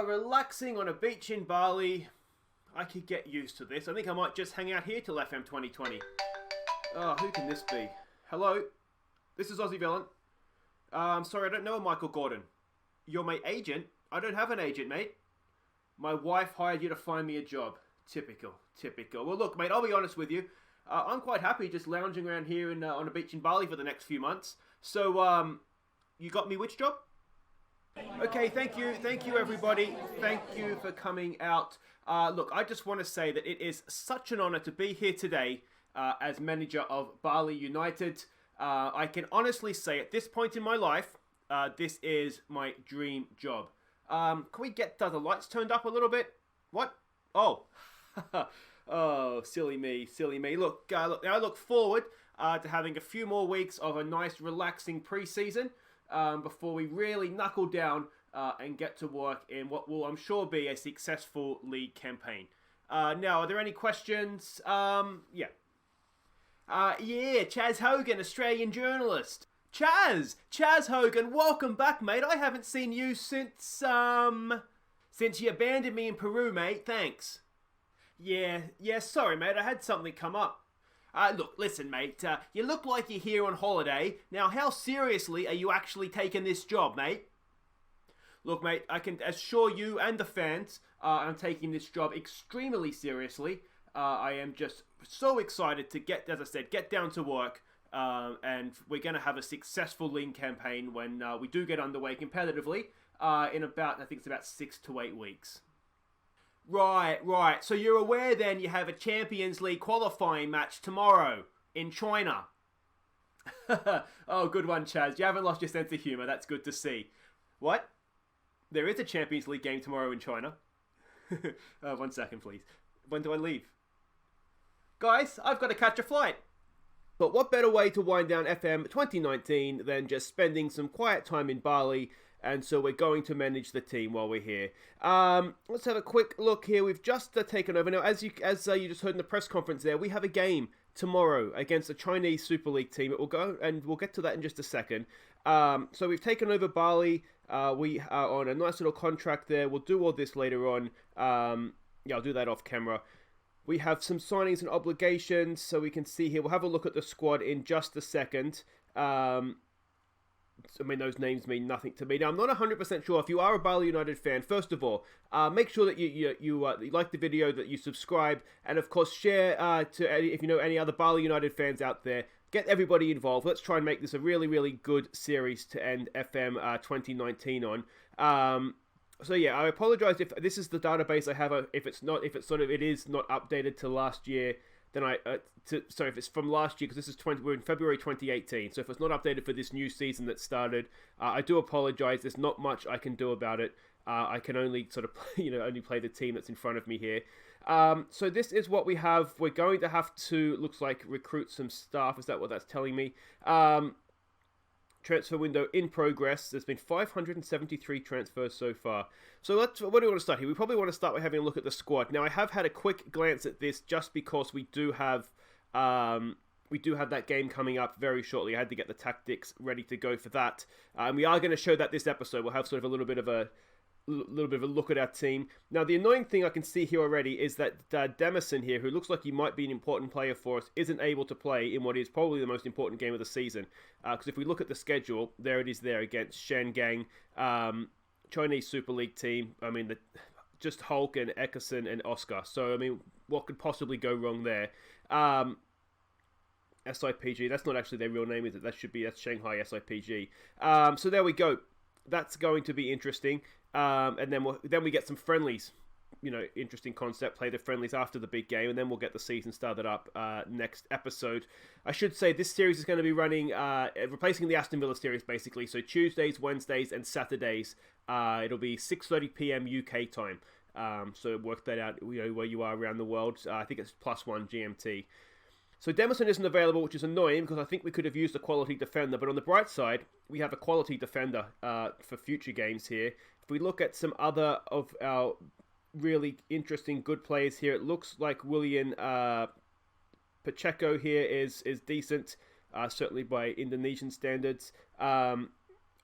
Relaxing on a beach in Bali. I could get used to this. I think I might just hang out here till FM 2020. Oh, who can this be? Hello? This is Aussie Villain. Sorry, I don't know a Michael Gordon. You're my agent? I don't have an agent, mate. My wife hired you to find me a job. Typical. Well, look, mate, I'll be honest with you. I'm quite happy just lounging around here on a beach in Bali for the next few months. So, you got me which job? Okay, thank you everybody. Thank you for coming out. Look, I just want to say that it is such an honour to be here today as manager of Bali United. I can honestly say at this point in my life, this is my dream job. Can we get the lights turned up a little bit? What? Oh, oh, silly me. Look, I look forward to having a few more weeks of a nice, relaxing pre-season. Before we really knuckle down and get to work in what will, I'm sure, be a successful league campaign. Now, are there any questions? Yeah, Chaz Hogan, Australian journalist. Chaz Hogan, welcome back, mate. I haven't seen you since you abandoned me in Peru, mate. Thanks. Yeah, sorry, mate. I had something come up. Look, listen, mate, you look like you're here on holiday. Now, how seriously are you actually taking this job, mate? Look, mate, I can assure you and the fans I'm taking this job extremely seriously. I am just so excited to get down to work, and we're going to have a successful league campaign when we do get underway competitively in about, I think it's about 6 to 8 weeks. Right. So you're aware then you have a Champions League qualifying match tomorrow in China. Oh, good one, Chaz. You haven't lost your sense of humour. That's good to see. What? There is a Champions League game tomorrow in China. 1 second, please. When do I leave? Guys, I've got to catch a flight. But what better way to wind down FM 2019 than just spending some quiet time in Bali? And so we're going to manage the team while we're here. Let's have a quick look here. We've just taken over. Now, as you just heard in the press conference there, we have a game tomorrow against a Chinese Super League team. It will go, and we'll get to that in just a second. So we've taken over Bali. We are on a nice little contract there. We'll do all this later on. I'll do that off camera. We have some signings and obligations, so we can see here. We'll have a look at the squad in just a second. Those names mean nothing to me. Now, I'm not 100% sure. If you are a Bali United fan, first of all, make sure that you like the video, that you subscribe, and of course share if you know any other Bali United fans out there. Get everybody involved. Let's try and make this a really, really good series to end FM 2019 on. So yeah, I apologize if this is the database I have. If it is not updated to last year. Then if it's from last year, because we're in February 2018, so if it's not updated for this new season that started, I do apologise. There's not much I can do about it. I can only only play the team that's in front of me here. So this is what we have. We're going to have to, looks like, recruit some staff. Is that what that's telling me? Transfer window in progress. There's been 573 transfers so far. So what do we want to start here? We probably want to start by having a look at the squad. Now, I have had a quick glance at this just because we do have that game coming up very shortly. I had to get the tactics ready to go for that. And we are going to show that this episode. We'll have sort of a little bit of a look at our team. Now, the annoying thing I can see here already is that Demison here, who looks like he might be an important player for us, isn't able to play in what is probably the most important game of the season. Because if we look at the schedule, there it is there against Shangang, Chinese Super League team. Just Hulk and Eckerson and Oscar. So, what could possibly go wrong there? SIPG, that's not actually their real name, is it? That's Shanghai SIPG. So there we go. That's going to be interesting. And then we get some friendlies. Interesting concept. Play the friendlies after the big game, and then we'll get the season started up next episode. I should say this series is going to be running, replacing the Aston Villa series, basically. So Tuesdays, Wednesdays, and Saturdays. It'll be 6:30 p.m. UK time. So work that out, where you are around the world. I think it's +1 GMT. So Demison isn't available, which is annoying because I think we could have used a quality defender. But on the bright side, we have a quality defender for future games here. If we look at some other of our really interesting good players here, it looks like William Pacheco here is decent, certainly by Indonesian standards. A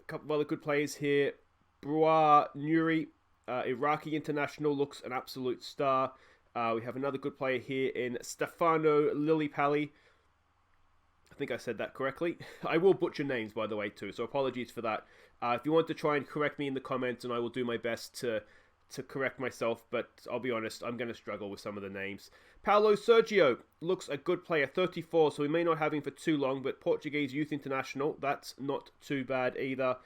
couple of other good players here. Brua Nuri Iraqi international, looks an absolute star. We have another good player here in Stefano Lillipali. I think I said that correctly. I will butcher names, by the way, too, so apologies for that. If you want to try and correct me in the comments, and I will do my best to correct myself, but I'll be honest, I'm going to struggle with some of the names. Paulo Sergio looks a good player, 34, so we may not have him for too long, but Portuguese Youth International, that's not too bad either.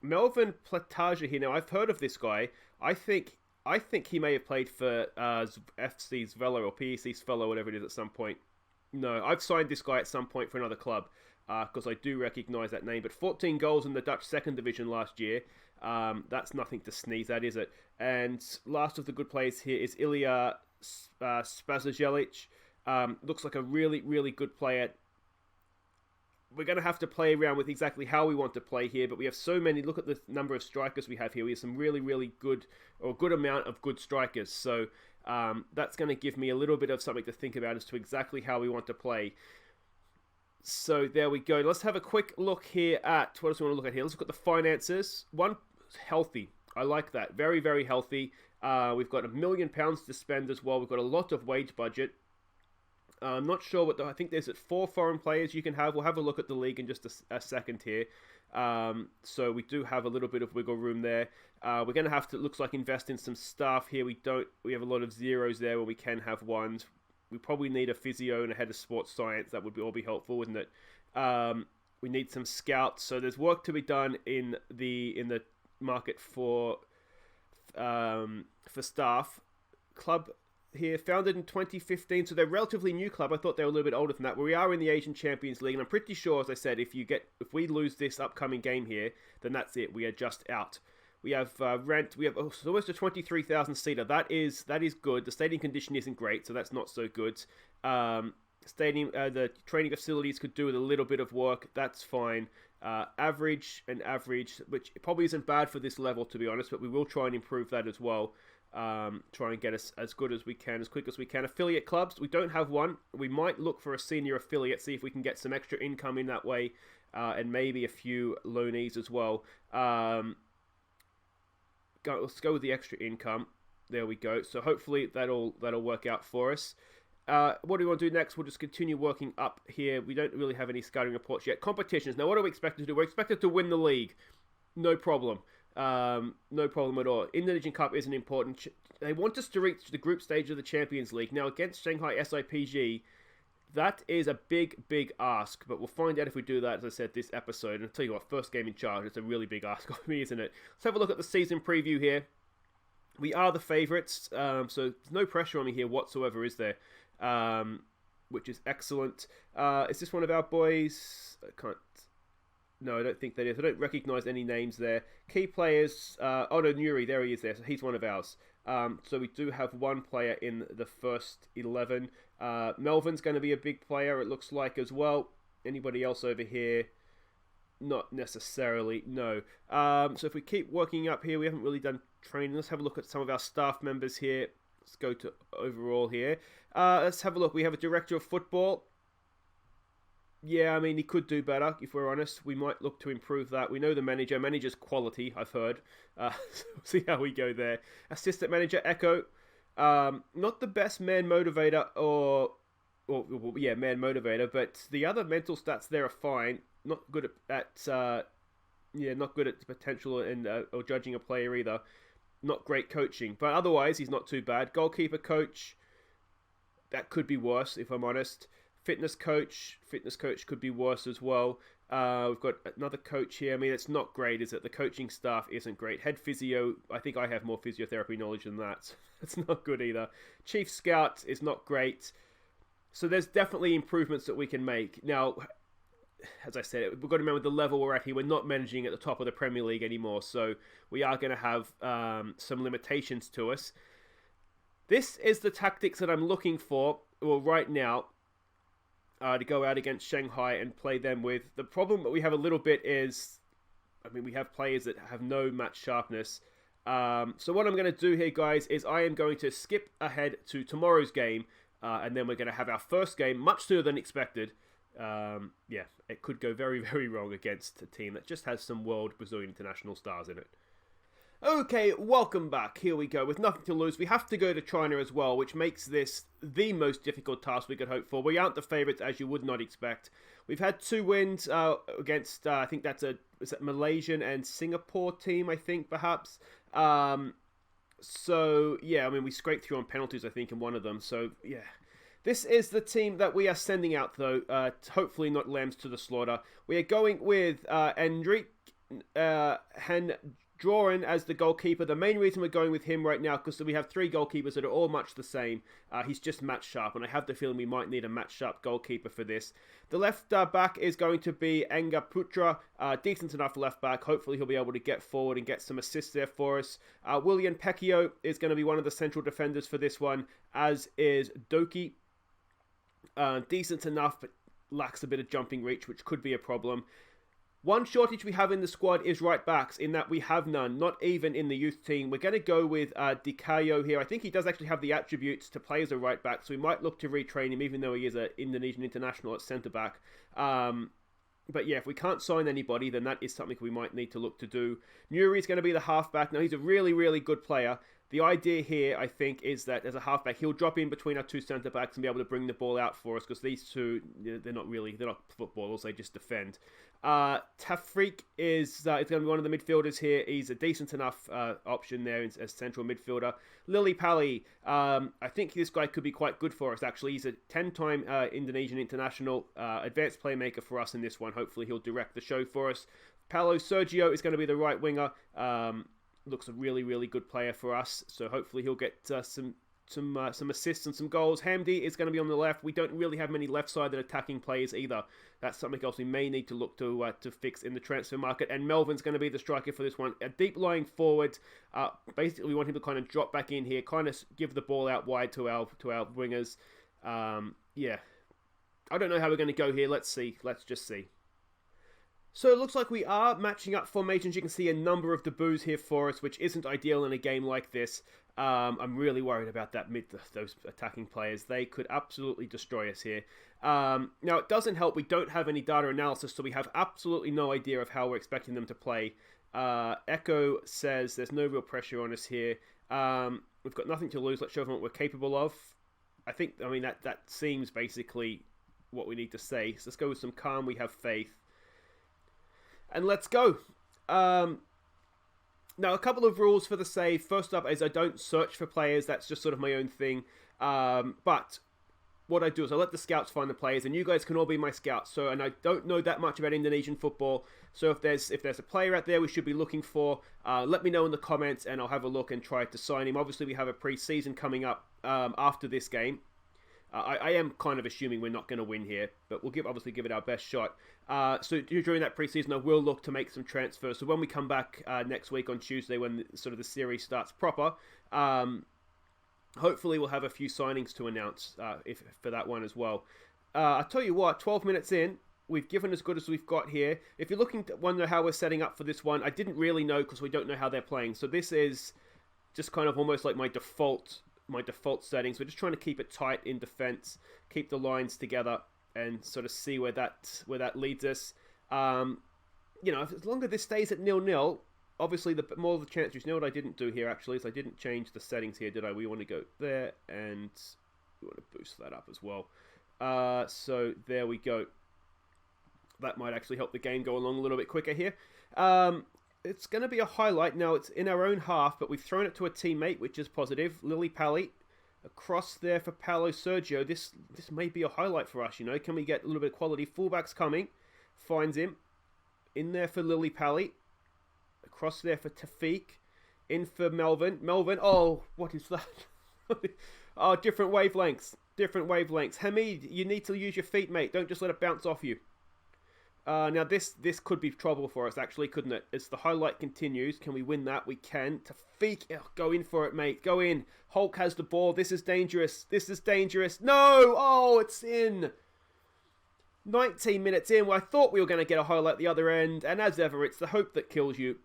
Melvin Plataja here. Now, I've heard of this guy. I think he may have played for FC Svella or PEC Svella, whatever it is, at some point. No, I've signed this guy at some point for another club, because I do recognise that name. But 14 goals in the Dutch second division last year. That's nothing to sneeze at, is it? And last of the good players here is Ilya Spazajelic. Looks like a really, really good player. We're going to have to play around with exactly how we want to play here, but we have so many. Look at the number of strikers we have here. We have some really, really good, or a good amount of good strikers. So that's going to give me a little bit of something to think about as to exactly how we want to play. So there we go. Let's have a quick look here at, what else we want to look at here? Let's look at the finances. One, healthy. I like that. Very, very healthy. We've got £1 million to spend as well. We've got a lot of wage budget. I'm not sure what I think there's 4 foreign players you can have. We'll have a look at the league in just a second here. So we do have a little bit of wiggle room there. We're going to have to, looks like, invest in some staff here. We have a lot of zeros there where we can have ones. We probably need a physio and a head of sports science. That would all be helpful, wouldn't it? We need some scouts. So there's work to be done in the market for staff. Club here, founded in 2015, so they're a relatively new club. I thought they were a little bit older than that. But we are in the Asian Champions League, and I'm pretty sure, as I said, if we lose this upcoming game here, then that's it. We are just out. We have rent. We have almost a 23,000 seater. That is good. The stadium condition isn't great, so that's not so good. Stadium, the training facilities could do with a little bit of work. That's fine. Average, which probably isn't bad for this level, to be honest. But we will try and improve that as well. Try and get us as good as we can, as quick as we can. Affiliate clubs, we don't have one. We might look for a senior affiliate, see if we can get some extra income in that way, and maybe a few loanees as well. Let's go with the extra income. There we go. So hopefully that'll work out for us. What do we want to do next? We'll just continue working up here. We don't really have any scouting reports yet. Competitions. Now, what are we expected to do? We're expected to win the league. No problem. No problem at all. Indonesian Cup isn't important. They want us to reach the group stage of the Champions League. Now, against Shanghai SIPG, that is a big, big ask. But we'll find out if we do that, as I said, this episode. And I'll tell you what, first game in charge, it's a really big ask of me, isn't it? Let's have a look at the season preview here. We are the favourites, so there's no pressure on me here whatsoever, is there? Which is excellent. Is this one of our boys? I can't... No, I don't think that is. I don't recognise any names there. Key players... no, Nuri, there he is there. So he's one of ours. So we do have one player in the first 11. Melvin's going to be a big player, it looks like, as well. Anybody else over here? Not necessarily, no. So if we keep working up here, we haven't really done training. Let's have a look at some of our staff members here. Let's go to overall here. Let's have a look. We have a director of football. Yeah, I mean, he could do better, if we're honest. We might look to improve that. We know the manager. Manager's quality, I've heard. So we'll see how we go there. Assistant manager, Echo. Not the best man motivator man motivator, but the other mental stats there are fine. Not good not good at potential and or judging a player either. Not great coaching, but otherwise he's not too bad. Goalkeeper coach, that could be worse if I'm honest. Fitness coach could be worse as well. We've got another coach here. I mean, it's not great, is it? The coaching staff isn't great. Head physio, I think I have more physiotherapy knowledge than that. It's not good either. Chief scout is not great. So there's definitely improvements that we can make. Now, as I said, we've got to remember the level we're at here. We're not managing at the top of the Premier League anymore, so we are going to have some limitations to us. This is the tactics that I'm looking for, right now, to go out against Shanghai and play them with. The problem that we have a little bit is, I mean, we have players that have no match sharpness. So what I'm going to do here, guys, is I am going to skip ahead to tomorrow's game, and then we're going to have our first game much sooner than expected. It could go very, very wrong against a team that just has some world Brazilian international stars in it. Okay, welcome back. Here we go. With nothing to lose, we have to go to China as well, which makes this the most difficult task we could hope for. We aren't the favourites, as you would not expect. We've had 2 wins against, I think that's is it Malaysian and Singapore team, I think, perhaps. So, yeah, I mean, we scraped through on penalties, I think, in one of them. So, yeah. This is the team that we are sending out, though. Hopefully not lambs to the slaughter. We are going with Endrick Handjoren as the goalkeeper. The main reason we're going with him right now, because we have 3 goalkeepers that are all much the same. He's just match sharp, and I have the feeling we might need a match sharp goalkeeper for this. The left back is going to be Enga Putra, decent enough left back. Hopefully he'll be able to get forward and get some assists there for us. William Pecchio is going to be one of the central defenders for this one, as is Doki. Decent enough, but lacks a bit of jumping reach, which could be a problem. One shortage we have in the squad is right backs, in that we have none, not even in the youth team. We're going to go with Dikayo here. I think he does actually have the attributes to play as a right back, so we might look to retrain him, even though he is an Indonesian international at centre back. But yeah, if we can't sign anybody, then that is something we might need to look to do. Nuri's going to be the halfback. Now, he's a really, really good player. The idea here, I think, is that as a halfback, he'll drop in between our 2 centre backs and be able to bring the ball out for us, because these two, they're not footballers, they just defend. Tafrik is going to be one of the midfielders here. He's a decent enough option there as central midfielder. Lily Pali, I think this guy could be quite good for us, actually. He's a 10-time Indonesian international, advanced playmaker for us in this one. Hopefully he'll direct the show for us. Paulo Sergio is going to be the right winger. Looks a really, really good player for us, so hopefully he'll get some assists and some goals. Hamdi is going to be on the left. We don't really have many left-sided attacking players either. That's something else we may need to look to fix in the transfer market. And Melvin's going to be the striker for this one. A deep lying forward. Basically, we want him to kind of drop back in here, kind of give the ball out wide to our wingers. Yeah, I don't know how we're going to go here. Let's see. Let's just see. So it looks like we are matching up formations. You can see a number of debuts here for us, which isn't ideal in a game like this. I'm really worried about those attacking players. They could absolutely destroy us here. Now, it doesn't help. We don't have any data analysis, so we have absolutely no idea of how we're expecting them to play. Echo says there's no real pressure on us here. We've got nothing to lose. Let's show them what we're capable of. I mean, that seems basically what we need to say. So let's go with some calm. We have faith. And let's go. Now, a couple of rules for the save. First up is I don't search for players. That's just sort of my own thing. But what I do is I let the scouts find the players, and you guys can all be my scouts. And I don't know that much about Indonesian football. So if there's a player out there we should be looking for, let me know in the comments, and I'll have a look and try to sign him. Obviously, we have a pre-season coming up after this game. I am kind of assuming we're not going to win here, but we'll obviously give it our best shot. So during that preseason, I will look to make some transfers. So when we come back next week on Tuesday, when the series starts proper, hopefully we'll have a few signings to announce for that one as well. I'll tell you what, 12 minutes in, we've given as good as we've got here. If you're looking to wonder how we're setting up for this one, I didn't really know because we don't know how they're playing. So this is just kind of almost like my default settings. We're just trying to keep it tight in defense, keep the lines together, and sort of see where that leads us. As long as this stays at 0-0, obviously the more the chance. You know what I didn't do here actually is I didn't change the settings here, did I? We want to go there, and we want to boost that up as well. So there we go. That might actually help the game go along a little bit quicker here. It's going to be a highlight. Now, it's in our own half, but we've thrown it to a teammate, which is positive. Lily Pali. Across there for Paulo Sergio. This may be a highlight for us, Can we get a little bit of quality? Fullback's coming. Finds him. In there for Lily Pali. Across there for Tafik. In for Melvin. Melvin. Oh, what is that? Oh, different wavelengths. Hamid, you need to use your feet, mate. Don't just let it bounce off you. Now, this could be trouble for us, actually, couldn't it? As the highlight continues, can we win that? We can. Tafik, go in for it, mate. Go in. Hulk has the ball. This is dangerous. No! Oh, it's in. 19 minutes in. Well, I thought we were going to get a highlight at the other end. And as ever, it's the hope that kills you.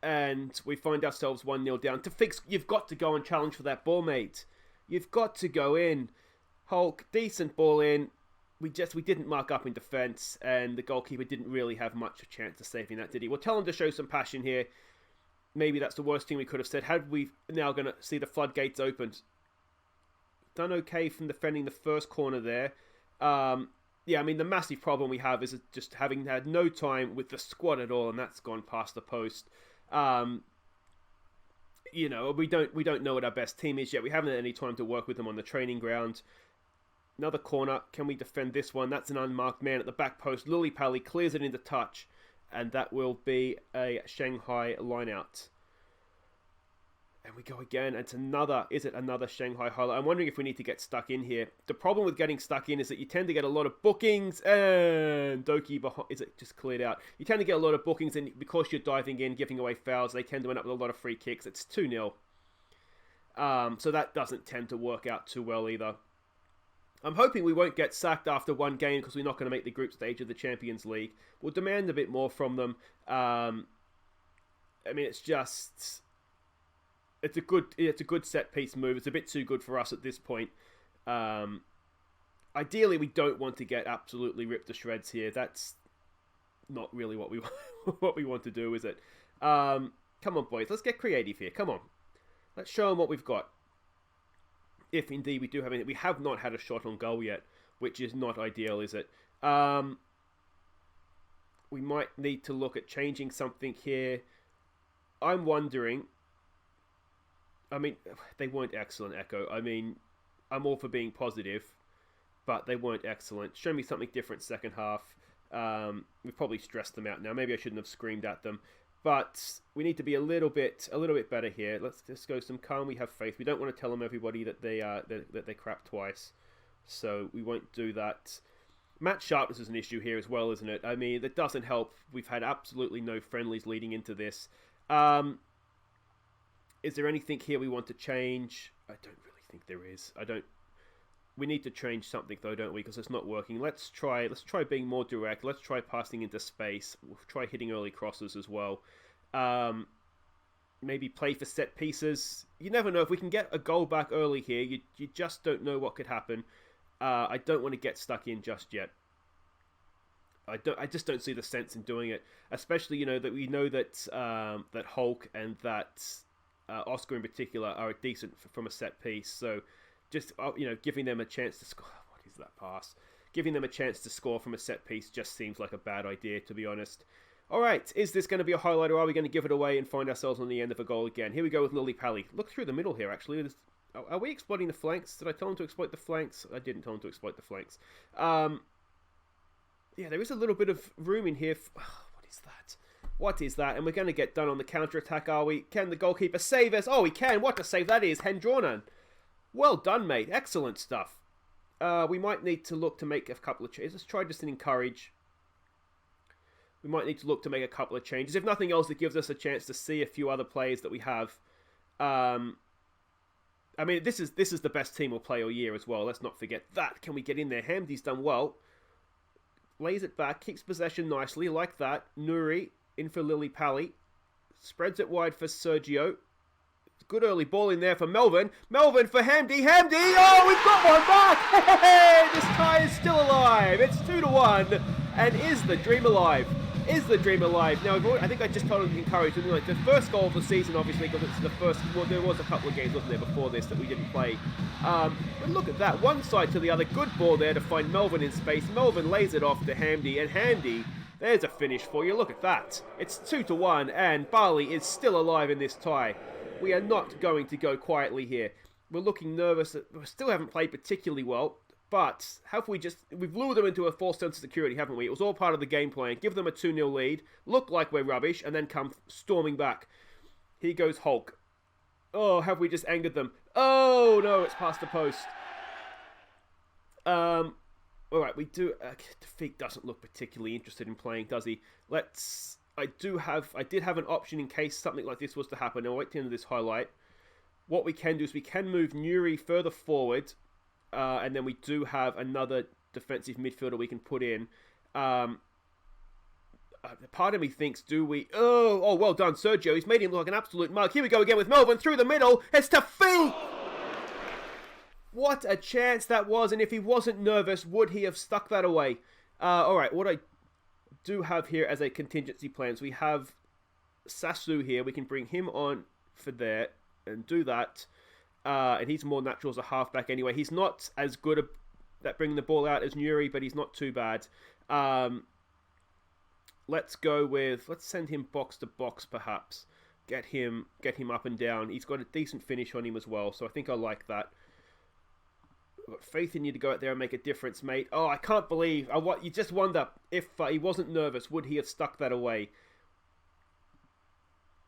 And we find ourselves 1-0 down. Tafik, you've got to go and challenge for that ball, mate. You've got to go in. Hulk, decent ball in. We didn't mark up in defence, and the goalkeeper didn't really have much chance of saving that, did he? We'll tell him to show some passion here. maybe that's the worst thing we could have said. Had we now going to see the floodgates opened? Done okay from defending the first corner there. Yeah, I mean, the massive problem we have is just having had no time with the squad at all, and that's gone past the post. You know, we don't know what our best team is yet. We haven't had any time to work with them on the training ground. Another corner. Can we defend this one? That's an unmarked man at the back post. Lily Pally clears it into touch, and that will be a Shanghai line-out. And we go again. It's another Shanghai highlight. I'm wondering if we need to get stuck in here. The problem with getting stuck in is that you tend to get a lot of bookings, and Doki behind. Is it just cleared out? You tend to get a lot of bookings, and because you're diving in, giving away fouls, they tend to end up with a lot of free kicks. It's 2-0. So that doesn't tend to work out too well either. I'm hoping we won't get sacked after one game because we're not going to make the group stage of the Champions League. We'll demand a bit more from them. I mean, it's a good set piece move. It's a bit too good for us at this point. Ideally, we don't want to get absolutely ripped to shreds here. That's not really what we want to do, is it? Come on, boys. Let's get creative here. Come on. Let's show them what we've got. If indeed we do have anything. We have not had a shot on goal yet, which is not ideal, is it? We might need to look at changing something here. I'm wondering. I mean, they weren't excellent, Echo. I mean, I'm all for being positive, but they weren't excellent. Show me something different second half. We've probably stressed them out now. Maybe I shouldn't have screamed at them. But we need to be a little bit better here. Let's just go some calm. We have faith. We don't want to tell them, everybody, that they crap twice. So we won't do that. Match sharpness is an issue here as well, isn't it? I mean, that doesn't help. We've had absolutely no friendlies leading into this. Is there anything here we want to change? I don't really think there is. We need to change something though, don't we? Because it's not working. Let's try being more direct. Let's try passing into space. We'll try hitting early crosses as well. Maybe play for set pieces. You never know. If we can get a goal back early here, you just don't know what could happen. I don't want to get stuck in just yet. I just don't see the sense in doing it. Especially, you know, that we know that that Hulk and that Oscar in particular are decent from a set piece. So just, you know, giving them a chance to score. What is that pass? Giving them a chance to score from a set piece just seems like a bad idea, to be honest. All right, is this going to be a highlight, or are we going to give it away and find ourselves on the end of a goal again? Here we go with Lily Pally. Look through the middle here, actually. Are we exploiting the flanks? Did I tell them to exploit the flanks? I didn't tell them to exploit the flanks. Yeah, there is a little bit of room in here. What is that? What is that? And we're going to get done on the counter-attack, are we? Can the goalkeeper save us? Oh, he can. What a save that is. Hendronan. Well done, mate. Excellent stuff. We might need to look to make a couple of changes. Let's try just an encourage. We might need to look to make a couple of changes. If nothing else, it gives us a chance to see a few other players that we have. I mean, this is the best team we'll play all year as well. Let's not forget that. Can we get in there? Hamdi's done well. Lays it back. Keeps possession nicely. Like that. Nuri in for Lily Pally. Spreads it wide for Sergio. Good early ball in there for Melvin. Melvin for Hamdi. Hamdi! Oh, we've got one back! Hey, this tie is still alive. It's 2-1. And is the dream alive? Is the dream alive? Now, I think I just told him to encourage him. Like the first goal of the season, obviously, because it's the first. Well, there was a couple of games, wasn't there, before this that we didn't play. But look at that. One side to the other. Good ball there to find Melvin in space. Melvin lays it off to Hamdi. And Hamdi, there's a finish for you. Look at that. It's 2-1. And Bali is still alive in this tie. We are not going to go quietly here. We're looking nervous. We still haven't played particularly well. But we've lured them into a false sense of security, haven't we? It was all part of the game plan. Give them a 2-0 lead, look like we're rubbish, and then come storming back. Here goes Hulk. Oh, have we just angered them? Oh, no, it's past the post. All right, we do... Defeat doesn't look particularly interested in playing, does he? I did have an option in case something like this was to happen. I'll wait to the end of this highlight. What we can do is we can move Nuri further forward... and then we do have another defensive midfielder we can put in. Part of me thinks, do we... Oh, well done, Sergio. He's made him look like an absolute mug. Here we go again with Melvin through the middle. It's Tafi! What a chance that was. And if he wasn't nervous, would he have stuck that away? All right, what I do have here as a contingency plan is we have Sasu here, we can bring him on for there and do that. And he's more natural as a halfback anyway. He's not as good at bringing the ball out as Nuri, but he's not too bad. Let's send him box to box perhaps. Get him up and down. He's got a decent finish on him as well, so I think I like that. I've got faith in you to go out there and make a difference, mate. Oh, I can't believe... you just wonder if he wasn't nervous, would he have stuck that away?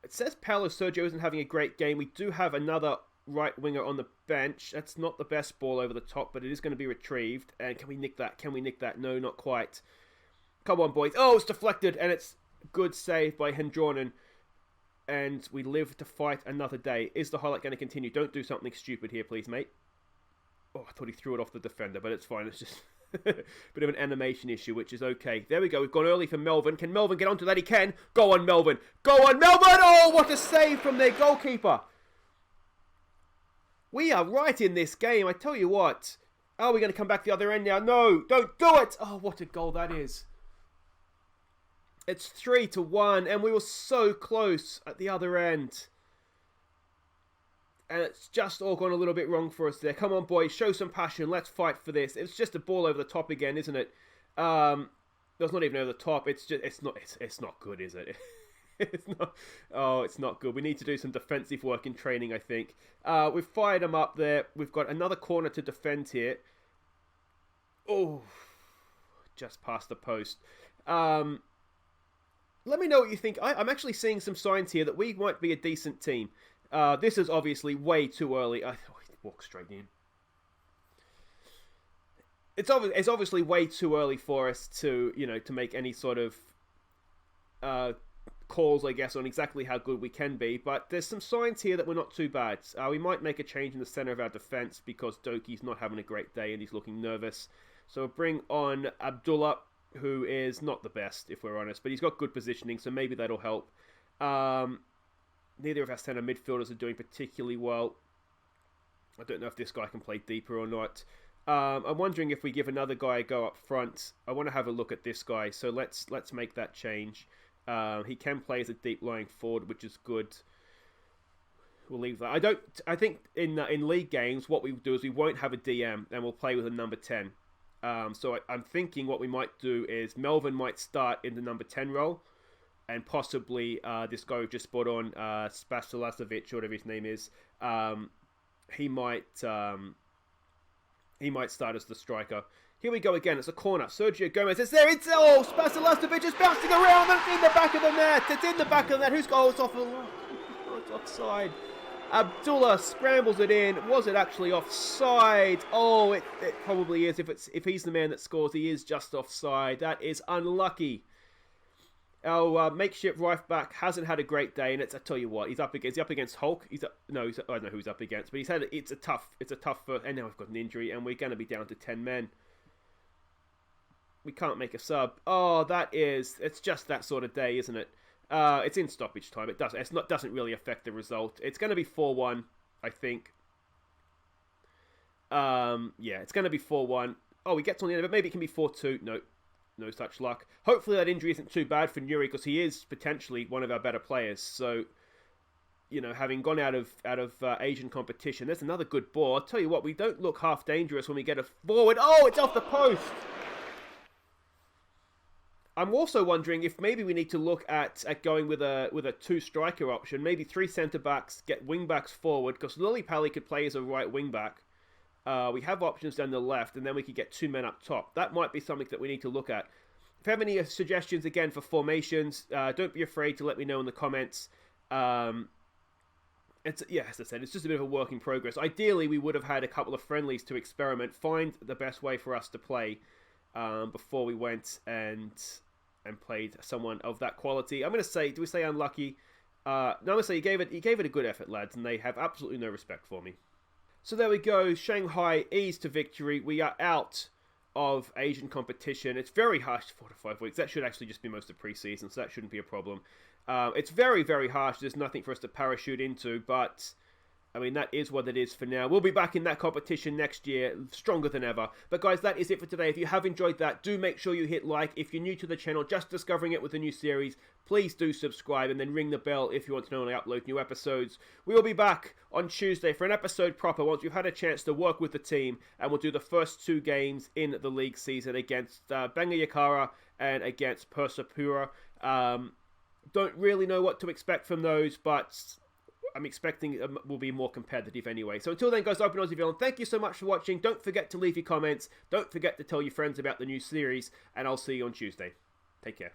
It says Paulo Sergio isn't having a great game. We do have another right winger on the bench. That's not the best ball over the top, but it is going to be retrieved. And can we nick that? No, not quite. Come on, boys. Oh, it's deflected, and it's good save by Hendronen. And we live to fight another day. Is the highlight going to continue? Don't do something stupid here, please, mate. Oh, I thought he threw it off the defender, but it's fine. It's just a bit of an animation issue, which is okay. There we go. We've gone early for Melvin. Can Melvin get onto that? He can. Go on, Melvin. Go on, Melvin. Oh, what a save from their goalkeeper. We are right in this game. I tell you what. Oh, we're going to come back the other end now. No, don't do it. Oh, what a goal that is. It's 3-1, and we were so close at the other end. And it's just all gone a little bit wrong for us there. Come on, boys, show some passion. Let's fight for this. It's just a ball over the top again, isn't it? It's not even over the top. It's not good, is it? It's not. Oh, it's not good. We need to do some defensive work in training, I think. We've fired them up there. We've got another corner to defend here. Oh, just past the post. Let me know what you think. I'm actually seeing some signs here that we might be a decent team. This is obviously way too early. He walked straight in. It's obviously way too early for us to make any sort of calls, I guess, on exactly how good we can be. But there's some signs here that we're not too bad. We might make a change in the center of our defense because Doki's not having a great day and he's looking nervous. So we'll bring on Abdullah, who is not the best, if we're honest, but he's got good positioning, so maybe that'll help. Neither of our centre midfielders are doing particularly well. I don't know if this guy can play deeper or not. I'm wondering if we give another guy a go up front. I want to have a look at this guy, so let's make that change. He can play as a deep lying forward, which is good. We'll leave that. I think in league games, what we do is we won't have a DM, and we'll play with a number 10. So I'm thinking what we might do is Melvin might start in the number 10 role, and possibly this guy we've just brought on, Spasilasovic, or whatever his name is, he might start as the striker. Here we go again. It's a corner. Sergio Gomez is there. Spasilasovic is bouncing around. It's in the back of the net. It's in the back of the net. Who's goal? It's off. It's offside. Abdullah scrambles it in. Was it actually offside? Oh, it probably is. If he's the man that scores, he is just offside. That is unlucky. Our makeshift right back hasn't had a great day, and I tell you what, he's up against Hulk. I don't know who he's up against, but it's a tough first, and now we've got an injury, and we're going to be down to 10 men. We can't make a sub. Oh, it's just that sort of day, isn't it? It's in stoppage time. It doesn't really affect the result. It's going to be 4-1, I think. Yeah, it's going to be 4-1. Oh, he gets on the end of it. Maybe it can be 4-2. No such luck. Hopefully that injury isn't too bad for Nuri, because he is potentially one of our better players. So, having gone out of Asian competition, there's another good ball. I'll tell you what, we don't look half dangerous when we get a forward. Oh, it's off the post. I'm also wondering if maybe we need to look at going with a two-striker option. Maybe 3 centre-backs, get wing-backs forward, because Lillipali could play as a right wing-back. We have options down the left, and then we could get 2 men up top. That might be something that we need to look at. If you have any suggestions, again, for formations, don't be afraid to let me know in the comments. As I said, it's just a bit of a work in progress. Ideally, we would have had a couple of friendlies to experiment, find the best way for us to play before we went and played someone of that quality. I'm going to say, do we say unlucky? No, I'm going to say he gave it a good effort, lads, and they have absolutely no respect for me. So there we go. Shanghai eased to victory. We are out of Asian competition. It's very harsh, 4 to 5 weeks. That should actually just be most of pre-season, so that shouldn't be a problem. It's very, very harsh. There's nothing for us to parachute into, but I mean, that is what it is for now. We'll be back in that competition next year, stronger than ever. But guys, that is it for today. If you have enjoyed that, do make sure you hit like. If you're new to the channel, just discovering it with a new series, please do subscribe and then ring the bell if you want to know when I upload new episodes. We will be back on Tuesday for an episode proper once we've had a chance to work with the team, and we'll do the first 2 games in the league season against Bangayakara and against Persipura. Don't really know what to expect from those, but I'm expecting it will be more competitive anyway. So until then, guys, I've been Aussie Villain. Thank you so much for watching. Don't forget to leave your comments. Don't forget to tell your friends about the new series, and I'll see you on Tuesday. Take care.